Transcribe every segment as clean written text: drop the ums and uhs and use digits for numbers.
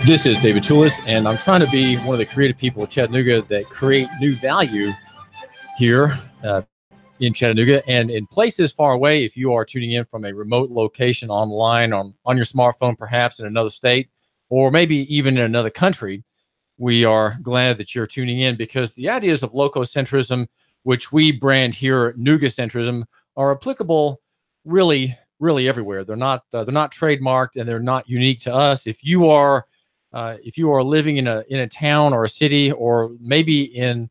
This is David Toulis, and I'm trying to be one of the creative people in Chattanooga that create new value here in Chattanooga and in places far away. If you are tuning in from a remote location online on your smartphone, perhaps in another state, or maybe even in another country, we are glad that you're tuning in, because the ideas of lococentrism, which we brand here Nougacentrism, are applicable really everywhere. They're not trademarked, and they're not unique to us. If you are living in a town or a city, or maybe in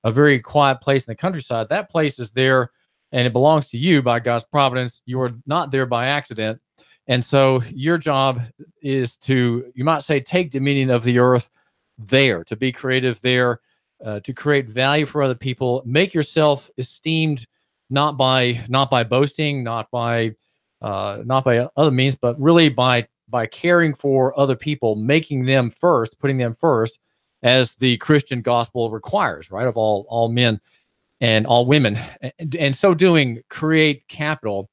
a very quiet place in the countryside, that place is there and it belongs to you by God's providence. You are not there by accident. And so your job is to, you might say, take dominion of the earth there, to be creative there, to create value for other people, make yourself esteemed, not by boasting, not by other means, but really by caring for other people, making them first, putting them first, as the Christian gospel requires, right, of all men and all women. And so doing, create capital,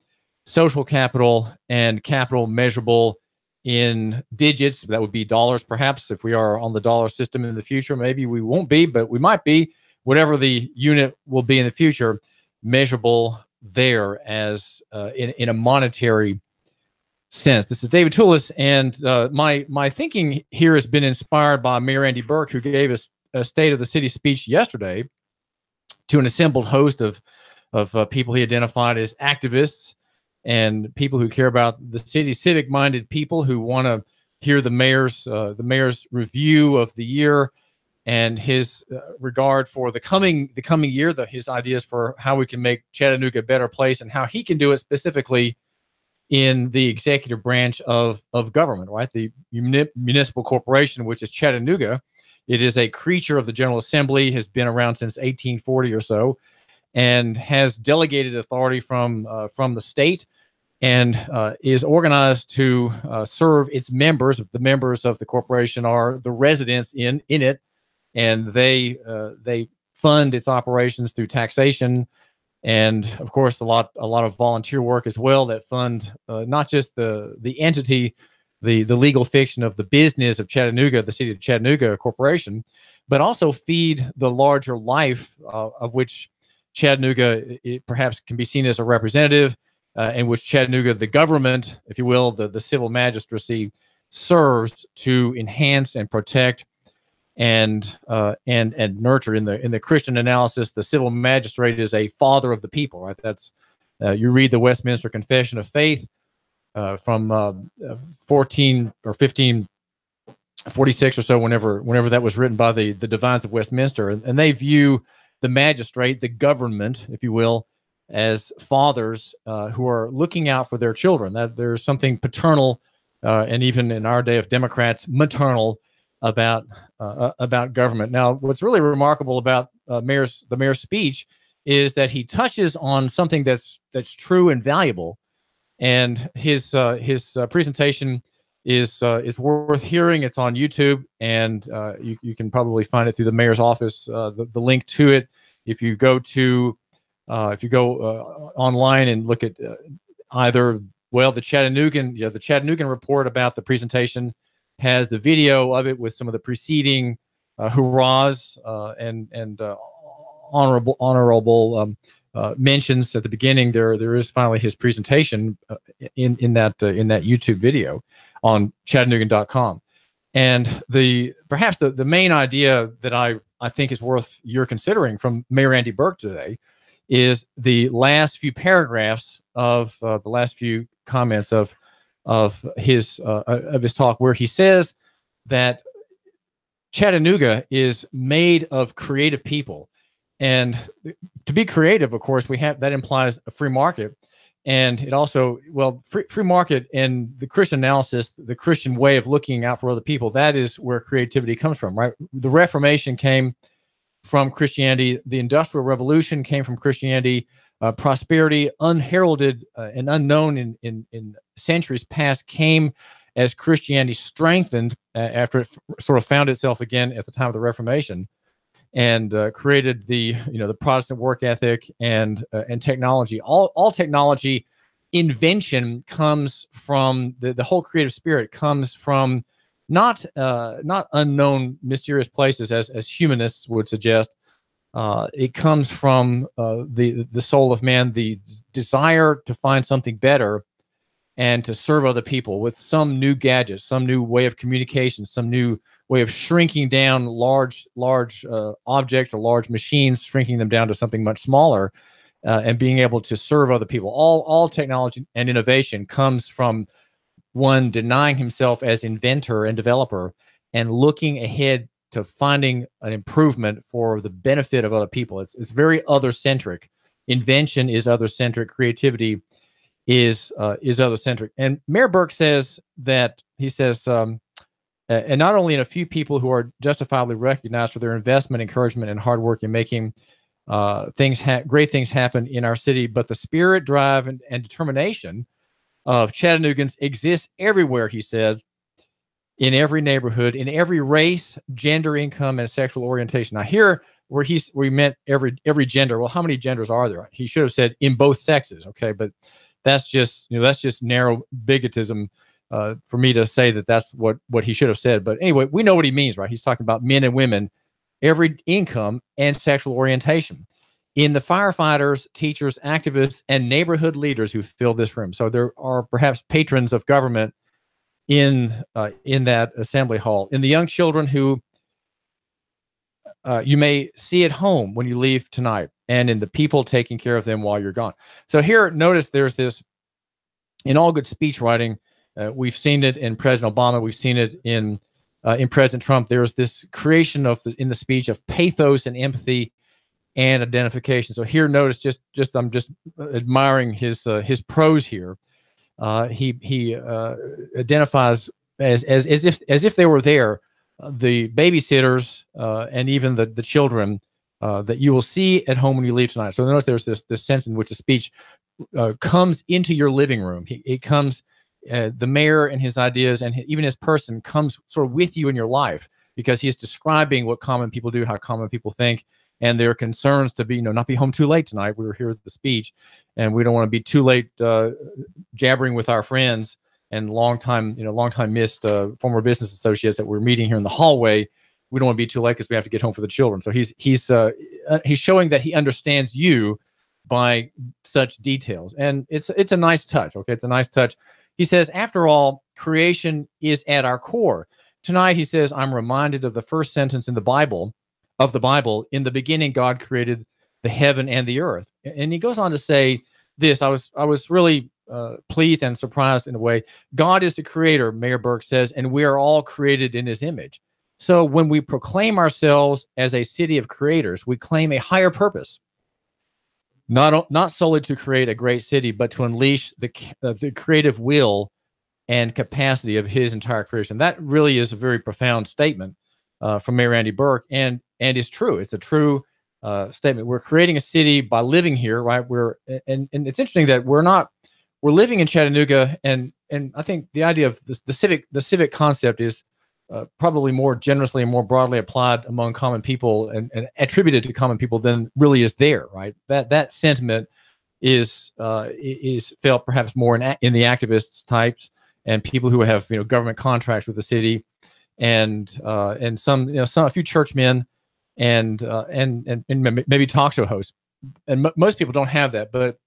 social capital, and capital measurable in digits. That would be dollars, perhaps, if we are on the dollar system in the future. Maybe we won't be, but we might be. Whatever the unit will be in the future, measurable there as in a monetary sense. This is David Toulis, and my thinking here has been inspired by Mayor Andy Berke, who gave us a State of the City speech yesterday to an assembled host of people he identified as activists and people who care about the city, civic-minded people who want to hear the mayor's review of the year and his regard for the coming year, his ideas for how we can make Chattanooga a better place, and how he can do it specifically in the executive branch of government, right? The municipal corporation, which is Chattanooga. It is a creature of the General Assembly, has been around since 1840 or so, and has delegated authority from the state, and is organized to serve its members. The members of the corporation are the residents in it, and they fund its operations through taxation, and of course a lot of volunteer work as well that fund not just the entity, the legal fiction of the business of Chattanooga, the City of Chattanooga Corporation, but also feed the larger life of which Chattanooga perhaps can be seen as a representative, in which Chattanooga, the government, if you will, the civil magistracy, serves to enhance and protect and nurture. In the Christian analysis, the civil magistrate is a father of the people, right? That's you read the Westminster Confession of Faith from 14 or 1546 or so, whenever that was written by the divines of Westminster, and they view the magistrate, the government, if you will, as fathers who are looking out for their children. That there's something paternal, and even in our day of Democrats, maternal about government. Now, what's really remarkable about the mayor's speech is that he touches on something that's true and valuable, and his presentation is worth hearing. It's on YouTube, and you can probably find it through the mayor's office. The link to it, if you go online and look at either the Chattanoogan report about the presentation has the video of it with some of the preceding hurrahs and honorable mentions at the beginning. There is finally his presentation in that YouTube video on Chattanoogan.com. And perhaps the main idea that I think is worth your considering from Mayor Andy Berke today is the last few paragraphs of the last few comments of his talk, where he says that Chattanooga is made of creative people, and to be creative, of course, that implies a free market, and it also free market in the Christian analysis, the Christian way of looking out for other people. That is where creativity comes from, right? The Reformation came from Christianity. The Industrial Revolution came from Christianity. Prosperity, unheralded and unknown in centuries past, came as Christianity strengthened after it sort of found itself again at the time of the Reformation, and created the Protestant work ethic and technology. All technology invention comes from the whole creative spirit comes from not unknown, mysterious places as humanists would suggest. It comes from the soul of man, the desire to find something better and to serve other people with some new gadget, some new way of communication, some new way of shrinking down large objects or large machines, shrinking them down to something much smaller, and being able to serve other people. All technology and innovation comes from one denying himself as inventor and developer and looking ahead to finding an improvement for the benefit of other people. It's very other-centric. Invention is other-centric. Creativity is other-centric. And Mayor Berke says that, he says, and not only in a few people who are justifiably recognized for their investment, encouragement, and hard work in making great things happen in our city, but the spirit, drive, and determination of Chattanoogans exists everywhere, he says, in every neighborhood, in every race, gender, income, and sexual orientation. Now, here where we meant every gender. Well, how many genders are there? He should have said in both sexes. Okay, but that's just narrow bigotism for me to say that that's what he should have said. But anyway, we know what he means, right? He's talking about men and women, every income and sexual orientation. In the firefighters, teachers, activists, and neighborhood leaders who fill this room. So there are perhaps patrons of government in that assembly hall. In the young children who you may see at home when you leave tonight, and in the people taking care of them while you're gone. So here, notice there's this, in all good speech writing, we've seen it in President Obama, we've seen it in President Trump. There's this creation in the speech of pathos and empathy and identification. So here, notice I'm just admiring his prose here. He identifies as if they were there, the babysitters and even the children that you will see at home when you leave tonight. So notice there's this sense in which the speech comes into your living room. It comes, the mayor and his ideas and even his person comes sort of with you in your life, because he's describing what common people do, how common people think, and their concerns to be, not be home too late tonight. We were here at the speech, and we don't want to be too late jabbering with our friends and long time missed former business associates that we're meeting here in the hallway. We don't want to be too late because we have to get home for the children. So he's showing that he understands you by such details, and it's a nice touch. Okay, it's a nice touch. He says, after all, creation is at our core. Tonight, he says, I'm reminded of the first sentence in the Bible. In the beginning, God created the heaven and the earth. And he goes on to say this. I was really pleased and surprised in a way. God is the creator, Mayor Berke says, and we are all created in his image. So when we proclaim ourselves as a city of creators, we claim a higher purpose, not solely to create a great city, but to unleash the creative will and capacity of his entire creation. That really is a very profound statement from Mayor Andy Berke, and it's true. It's a true statement. We're creating a city by living here, right? And it's interesting that we're living in Chattanooga, and I think the idea of the civic concept is probably more generously and more broadly applied among common people and attributed to common people than really is there, right? That sentiment is felt perhaps more in the activists types and people who have government contracts with the city, and some a few churchmen and maybe talk show hosts, and most people don't have that. But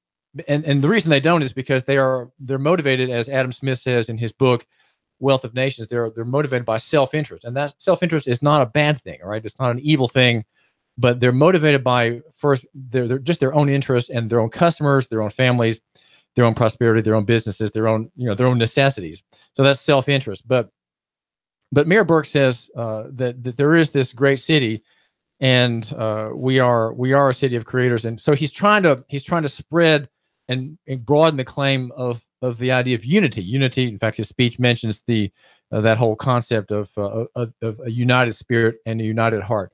and the reason they don't is because they're motivated, as Adam Smith says in his book Wealth of Nations. They're motivated by self-interest, and that self-interest is not a bad thing, all right? It's not an evil thing, but they're motivated by first they're just their own interest and their own customers, their own families, their own prosperity, their own businesses, their own necessities. So that's self-interest. But Mayor Berke says that there is this great city, and we are a city of creators, and so he's trying to spread and broaden the claim of the idea of unity. Unity. In fact, his speech mentions that whole concept of a united spirit and a united heart,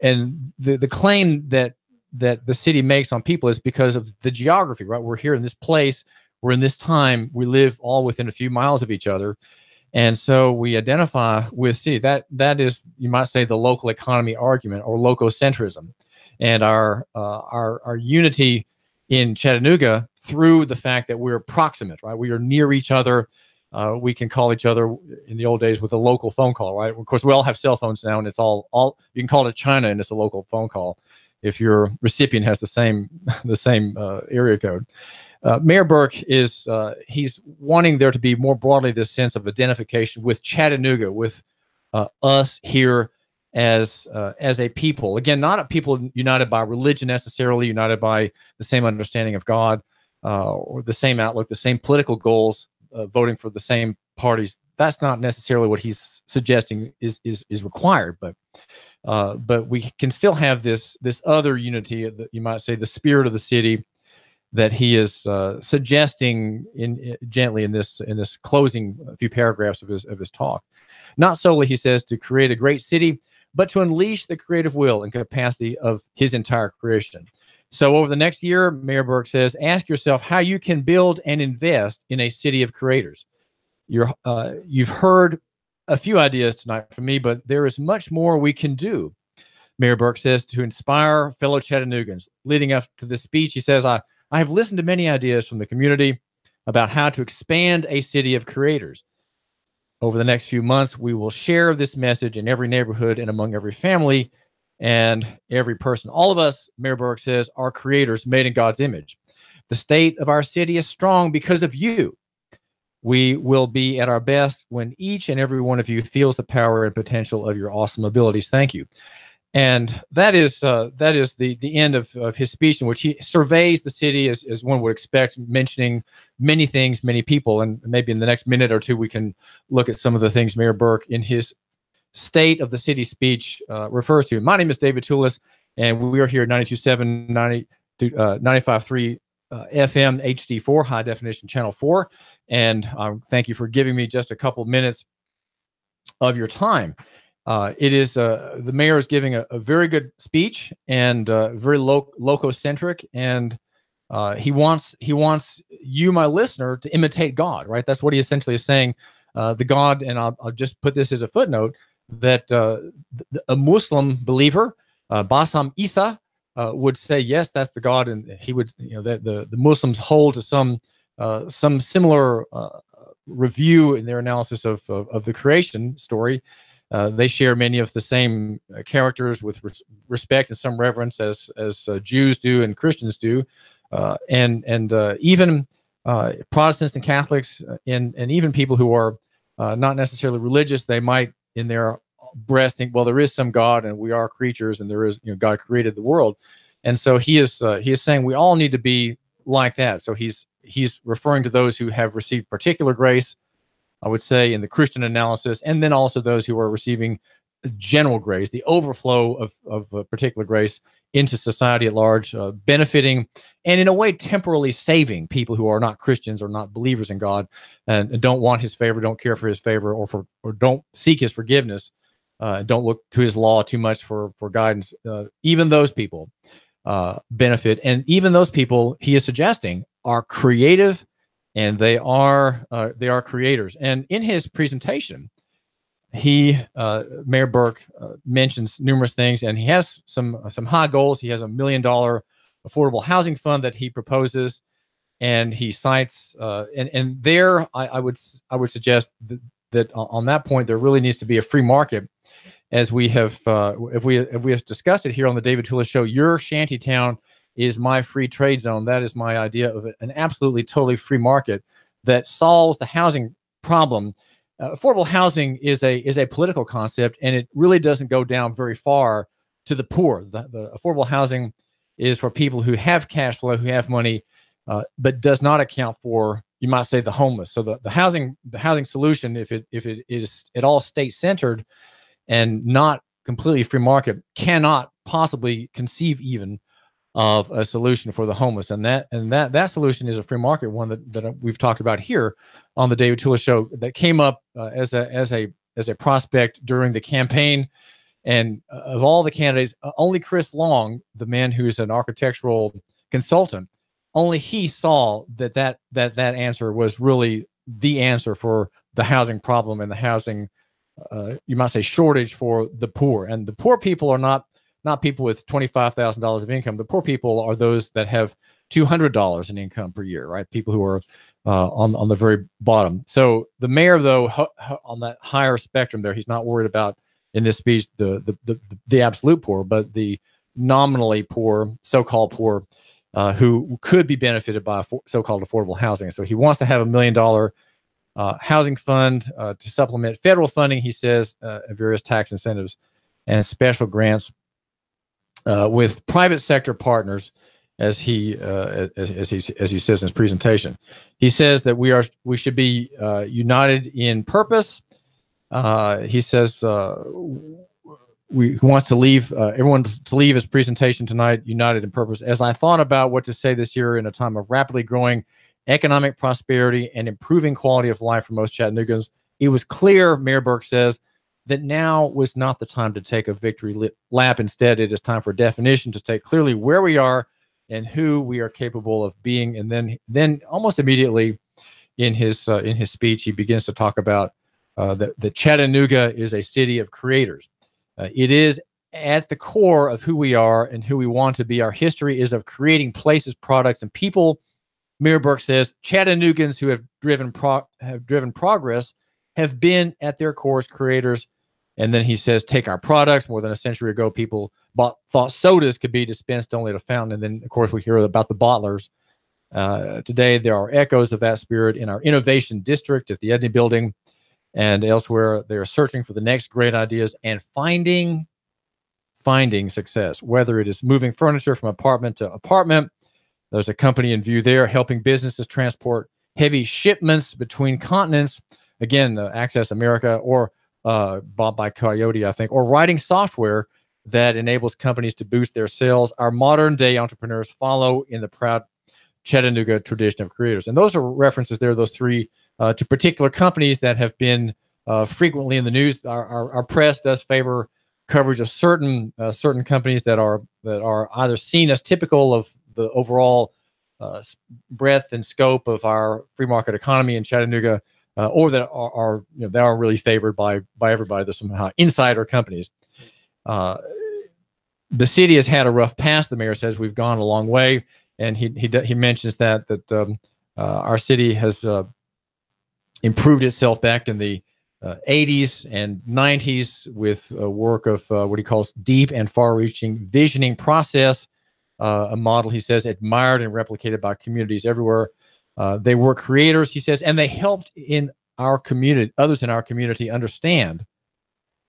and the claim that the city makes on people is because of the geography. Right, we're here in this place, we're in this time, we live all within a few miles of each other. And so we identify with city. That is, you might say, the local economy argument or lococentrism, and our unity in Chattanooga through the fact that we're proximate, right? We are near each other, we can call each other in the old days with a local phone call, right? Of course, we all have cell phones now, and it's all you can call it China, and it's a local phone call if your recipient has the same area code. Mayor Berke is he's wanting there to be more broadly this sense of identification with Chattanooga, with us here as a people. Again, not a people united by religion necessarily, united by the same understanding of God or the same outlook, the same political goals, voting for the same parties. That's not necessarily what he's suggesting is required, but we can still have this other unity that you might say the spirit of the city that he is suggesting gently in this closing few paragraphs of his talk. Not solely, he says, to create a great city, but to unleash the creative will and capacity of his entire creation. So over the next year, Mayor Berke says, ask yourself how you can build and invest in a city of creators. You've heard a few ideas tonight from me, but there is much more we can do. Mayor Berke says to inspire fellow Chattanoogans. Leading up to this speech, he says, I have listened to many ideas from the community about how to expand a city of creators. Over the next few months, we will share this message in every neighborhood and among every family and every person. All of us, Mayor Berke says, are creators made in God's image. The state of our city is strong because of you. We will be at our best when each and every one of you feels the power and potential of your awesome abilities. Thank you. And that is the end of his speech, in which he surveys the city as one would expect, mentioning many things, many people. And maybe in the next minute or two, we can look at some of the things Mayor Berke in his State of the City speech refers to. My name is David Toulis, and we are here at 92.7, 95.3 FM HD4, high definition channel 4. And thank you for giving me just a couple minutes of your time. It is the mayor is giving a very good speech and very loco-centric, and he wants you, my listener, to imitate God, right? That's what he essentially is saying. The God, and I'll just put this as a footnote, that a Muslim believer, Basam Isa, would say, yes, that's the God, and he would, that the Muslims hold to some similar review in their analysis of the creation story. They share many of the same characters with respect and some reverence as Jews do and Christians do, and even Protestants and Catholics and even people who are not necessarily religious. They might in their breast think, well, there is some God and we are creatures and there is, God created the world. And so he is saying we all need to be like that. So he's referring to those who have received particular grace, I would say, in the Christian analysis, and then also those who are receiving general grace, the overflow of particular grace into society at large, benefiting and in a way temporarily saving people who are not Christians or not believers in God and don't want his favor, don't care for his favor, or don't seek his forgiveness, don't look to his law too much for guidance. Even those people benefit, and even those people, he is suggesting, are creative, and they are creators. And in his presentation, Mayor Berke mentions numerous things, and he has some high goals. He has $1 million affordable housing fund that he proposes, and he cites and there I would suggest that on that point there really needs to be a free market, as we have if we have discussed it here on the David Toulis Show. Your shantytown is my free trade zone. That is my idea of an absolutely totally free market that solves the housing problem. Affordable housing is a political concept, and it really doesn't go down very far to the poor. The affordable housing is for people who have cash flow, who have money, but does not account for, you might say, the homeless. So the housing solution, if it is at all state centered and not completely free market, cannot possibly conceive even of a solution for the homeless, and that solution is a free market one that we've talked about here on the David Toulis Show, that came up as a prospect during the campaign. And of all the candidates, only Chris Long, the man who's an architectural consultant, only he saw that answer was really the answer for the housing problem and the housing, you might say, shortage for the poor. And the poor people are not people with $25,000 of income. The poor people are those that have $200 in income per year, right? People who are on the very bottom. So the mayor, though, on that higher spectrum there, he's not worried about in this speech the absolute poor, but the nominally poor, so-called poor, who could be benefited by so-called affordable housing. So he wants to have $1 million housing fund to supplement federal funding, he says, and various tax incentives and special grants with private sector partners, as he says in his presentation. He says that we should be united in purpose. He says he wants to leave everyone to leave his presentation tonight united in purpose. As I thought about what to say this year in a time of rapidly growing economic prosperity and improving quality of life for most Chattanooga's, it was clear, Mayor Berke says, that now was not the time to take a victory lap. Instead, it is time for definition to state clearly where we are and who we are capable of being. And then almost immediately in his speech, he begins to talk about that Chattanooga is a city of creators. It is at the core of who we are and who we want to be. Our history is of creating places, products, and people. Mayor Berke says Chattanoogans who have driven progress have been at their cores creators. And then he says, take our products. More than a century ago, people thought sodas could be dispensed only at a fountain. And then, of course, we hear about the bottlers. Today, there are echoes of that spirit in our innovation district at the Edney building and elsewhere. They are searching for the next great ideas and finding success, whether it is moving furniture from apartment to apartment. There's a company in view there helping businesses transport heavy shipments between continents. Again, Access America, or bought by Coyote, I think, or writing software that enables companies to boost their sales. Our modern day entrepreneurs follow in the proud Chattanooga tradition of creators. And those are references there, those three, to particular companies that have been frequently in the news. Our press does favor coverage of certain companies that are either seen as typical of the overall breadth and scope of our free market economy in Chattanooga, or that are really favored by everybody. There's some insider companies. The city has had a rough past. The mayor says we've gone a long way, and he mentions that our city has improved itself back in the 80s and 90s with work of what he calls deep and far-reaching visioning process, a model, he says, admired and replicated by communities everywhere. They were creators, he says, and they helped in our community, others in our community, understand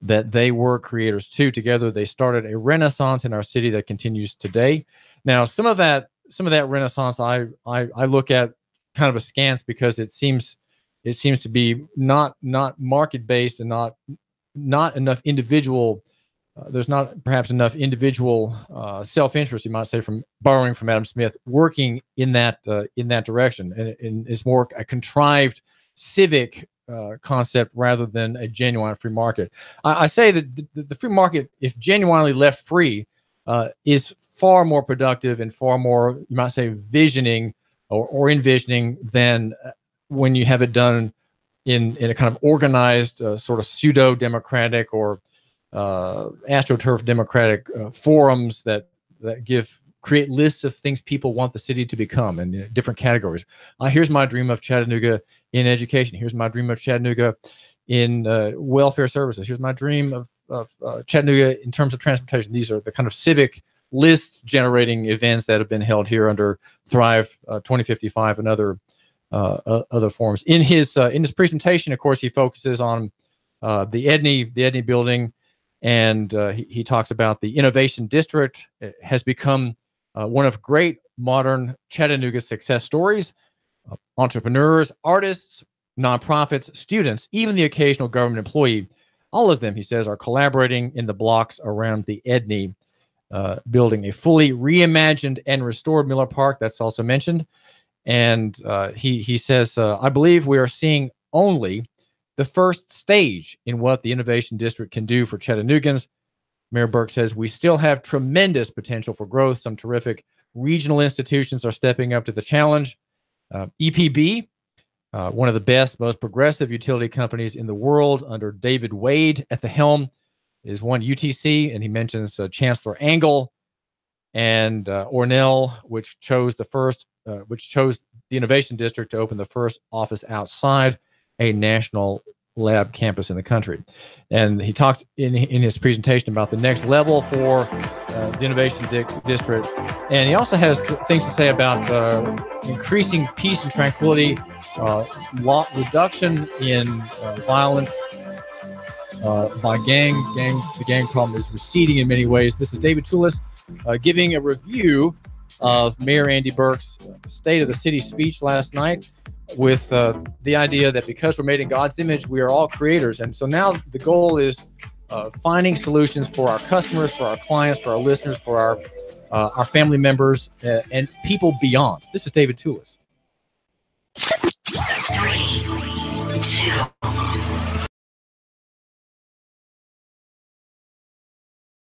that they were creators too. Together, they started a renaissance in our city that continues today. Now, some of that renaissance, I look at kind of askance, because it seems to be not market based and not enough individual. There's not perhaps enough individual self-interest, you might say, from borrowing from Adam Smith, working in that direction, and it's more a contrived civic concept rather than a genuine free market. I say that the free market, if genuinely left free, is far more productive and far more, you might say, visioning or envisioning than when you have it done in a kind of organized sort of pseudo-democratic or astroturf democratic forums that create lists of things people want the city to become in different categories. Here's my dream of Chattanooga in education. Here's my dream of Chattanooga in welfare services. Here's my dream of Chattanooga in terms of transportation. These are the kind of civic list generating events that have been held here under Thrive 2055 and other forums. In his presentation, of course, he focuses on the Edney building. And he talks about the Innovation District. It has become one of great modern Chattanooga success stories. Entrepreneurs, artists, nonprofits, students, even the occasional government employee, all of them, he says, are collaborating in the blocks around the Edney building. A fully reimagined and restored Miller Park, that's also mentioned. And he says, I believe we are seeing only the first stage in what the Innovation District can do for Chattanoogans. Mayor Berke says we still have tremendous potential for growth. Some terrific regional institutions are stepping up to the challenge. EPB, one of the best, most progressive utility companies in the world under David Wade at the helm, is one. UTC, and he mentions Chancellor Angle and Ornell, which chose the Innovation District to open the first office outside a national lab campus in the country. And he talks in his presentation about the next level for the Innovation District. And he also has things to say about increasing peace and tranquility, reduction in violence by the gang problem is receding in many ways. This is David Toulis giving a review of Mayor Andy Berke's State of the City speech last night, with the idea that because we're made in God's image, we are all creators. And so now the goal is finding solutions for our customers, for our clients, for our listeners, for our family members, and people beyond. This is David Toulis.